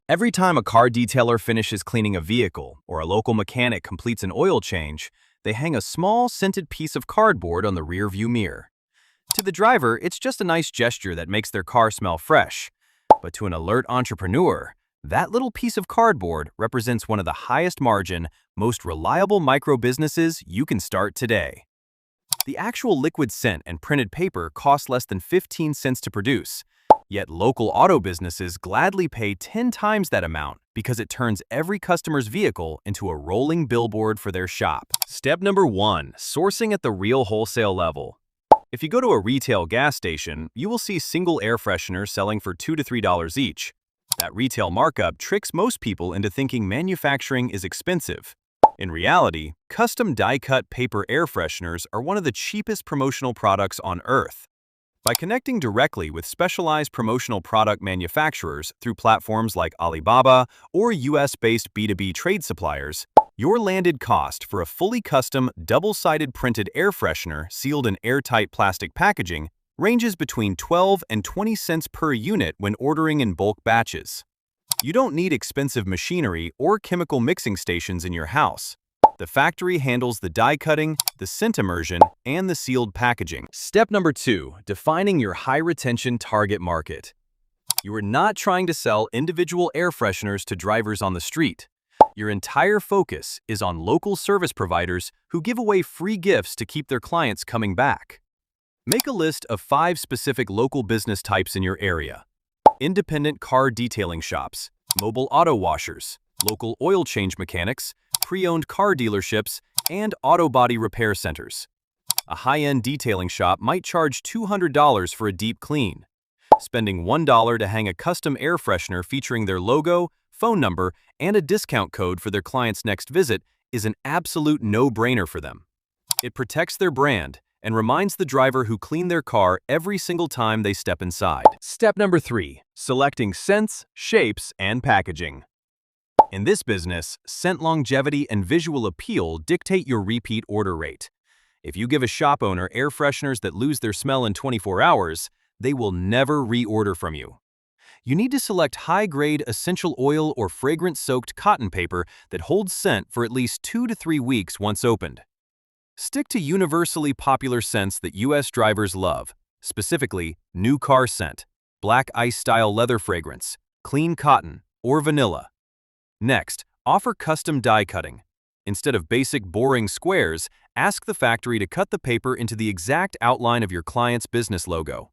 Every time a car detailer finishes cleaning a vehicle or a local mechanic completes an oil change, they hang a small, scented piece of cardboard on the rearview mirror. To the driver, it's just a nice gesture that makes their car smell fresh. But to an alert entrepreneur, that little piece of cardboard represents one of the highest margin, most reliable micro businesses you can start today. The actual liquid scent and printed paper cost less than 15 cents to produce. Yet local auto businesses gladly pay 10 times that amount because it turns every customer's vehicle into a rolling billboard for their shop. Step number 1. Sourcing at the real wholesale level. If you go to a retail gas station, you will see single air fresheners selling for $2 to $3 each. That retail markup tricks most people into thinking manufacturing is expensive. In reality, custom die-cut paper air fresheners are one of the cheapest promotional products on earth. By connecting directly with specialized promotional product manufacturers through platforms like Alibaba or US-based B2B trade suppliers, your landed cost for a fully custom, double-sided printed air freshener sealed in airtight plastic packaging ranges between 12 and 20 cents per unit when ordering in bulk batches. You don't need expensive machinery or chemical mixing stations in your house. The factory handles the die cutting, the scent immersion, and the sealed packaging. Step number 2. Defining your high-retention target market. You are not trying to sell individual air fresheners to drivers on the street. Your entire focus is on local service providers who give away free gifts to keep their clients coming back. Make a list of 5 specific local business types in your area. Independent car detailing shops, mobile auto washers, local oil change mechanics, pre-owned car dealerships, and auto body repair centers. A high-end detailing shop might charge $200 for a deep clean. Spending $1 to hang a custom air freshener featuring their logo, phone number, and a discount code for their client's next visit is an absolute no-brainer for them. It protects their brand and reminds the driver who cleaned their car every single time they step inside. Step number 3. Selecting scents, shapes, and packaging. In this business, scent longevity and visual appeal dictate your repeat order rate. If you give a shop owner air fresheners that lose their smell in 24 hours, they will never reorder from you. You need to select high-grade essential oil or fragrance-soaked cotton paper that holds scent for at least 2 to 3 weeks once opened. Stick to universally popular scents that U.S. drivers love, specifically new car scent, black ice-style leather fragrance, clean cotton, or vanilla. Next, offer custom die cutting. Instead of basic boring squares, ask the factory to cut the paper into the exact outline of your client's business logo.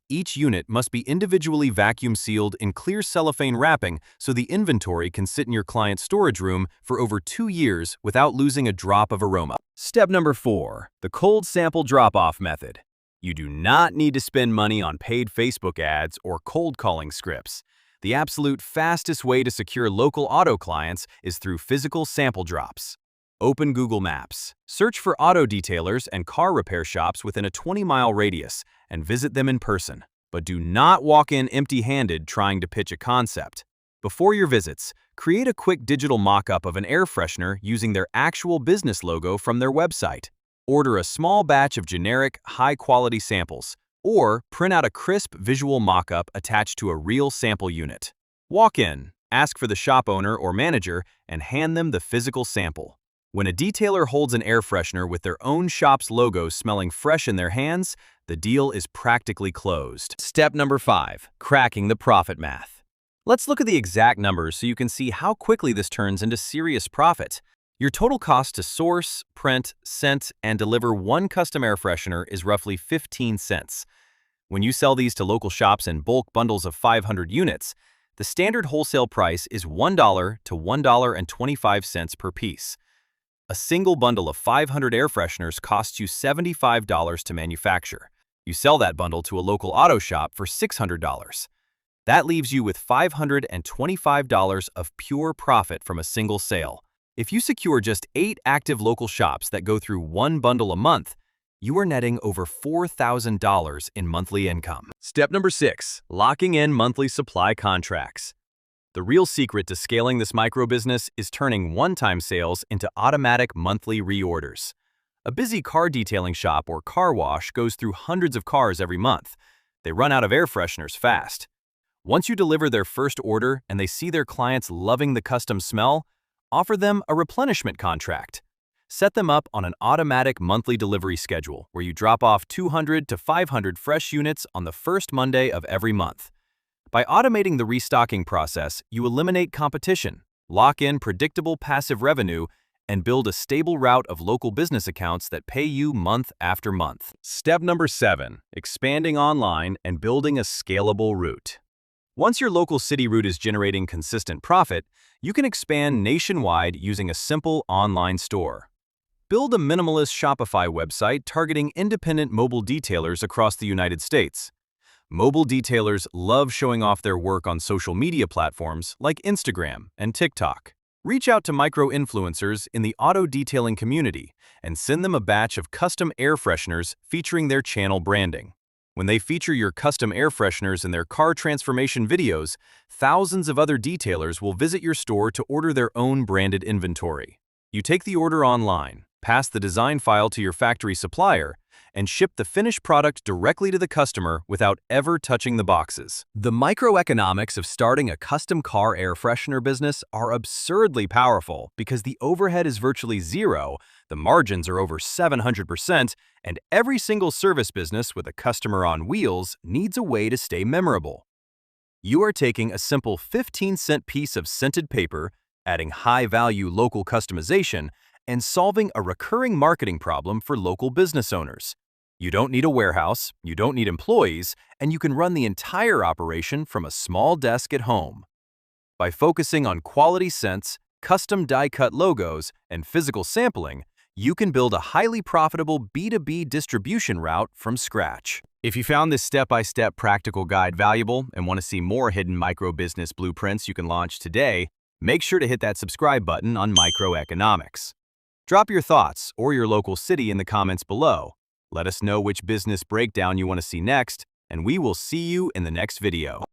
Each unit must be individually vacuum sealed in clear cellophane wrapping so the inventory can sit in your client's storage room for over 2 years without losing a drop of aroma. Step number 4. The cold sample drop-off method. You do not need to spend money on paid Facebook ads or cold calling scripts. The absolute fastest way to secure local auto clients is through physical sample drops. Open Google Maps, search for auto detailers and car repair shops within a 20-mile radius, and visit them in person. But do not walk in empty-handed trying to pitch a concept. Before your visits, create a quick digital mock-up of an air freshener using their actual business logo from their website. Order a small batch of generic, high-quality samples, or print out a crisp visual mock-up attached to a real sample unit. Walk in, ask for the shop owner or manager, and hand them the physical sample. When a detailer holds an air freshener with their own shop's logo smelling fresh in their hands, the deal is practically closed. Step number 5. Cracking the profit math. Let's look at the exact numbers so you can see how quickly this turns into serious profit. Your total cost to source, print, scent, and deliver one custom air freshener is roughly 15 cents. When you sell these to local shops in bulk bundles of 500 units, the standard wholesale price is $1 to $1.25 per piece. A single bundle of 500 air fresheners costs you $75 to manufacture. You sell that bundle to a local auto shop for $600. That leaves you with $525 of pure profit from a single sale. If you secure just 8 active local shops that go through one bundle a month, you are netting over $4,000 in monthly income. Step number 6. Locking in monthly supply contracts. The real secret to scaling this micro business is turning one-time sales into automatic monthly reorders. A busy car detailing shop or car wash goes through hundreds of cars every month. They run out of air fresheners fast. Once you deliver their first order and they see their clients loving the custom smell, offer them a replenishment contract. Set them up on an automatic monthly delivery schedule where you drop off 200 to 500 fresh units on the first Monday of every month. By automating the restocking process, you eliminate competition, lock in predictable passive revenue, and build a stable route of local business accounts that pay you month after month. Step number 7, expanding online and building a scalable route. Once your local city route is generating consistent profit, you can expand nationwide using a simple online store. Build a minimalist Shopify website targeting independent mobile detailers across the United States. Mobile detailers love showing off their work on social media platforms like Instagram and TikTok. Reach out to micro-influencers in the auto detailing community and send them a batch of custom air fresheners featuring their channel branding. When they feature your custom air fresheners in their car transformation videos, thousands of other detailers will visit your store to order their own branded inventory. You take the order online, pass the design file to your factory supplier, and ship the finished product directly to the customer without ever touching the boxes. The microeconomics of starting a custom car air freshener business are absurdly powerful because the overhead is virtually zero, the margins are over 700%, and every single service business with a customer on wheels needs a way to stay memorable. You are taking a simple 15-cent piece of scented paper, adding high-value local customization, and solving a recurring marketing problem for local business owners. You don't need a warehouse, you don't need employees, and you can run the entire operation from a small desk at home. By focusing on quality scents, custom die-cut logos, and physical sampling, you can build a highly profitable B2B distribution route from scratch. If you found this step-by-step practical guide valuable and want to see more hidden micro-business blueprints you can launch today, make sure to hit that subscribe button on microeconomics. Drop your thoughts or your local city in the comments below. Let us know which business breakdown you want to see next, and we will see you in the next video.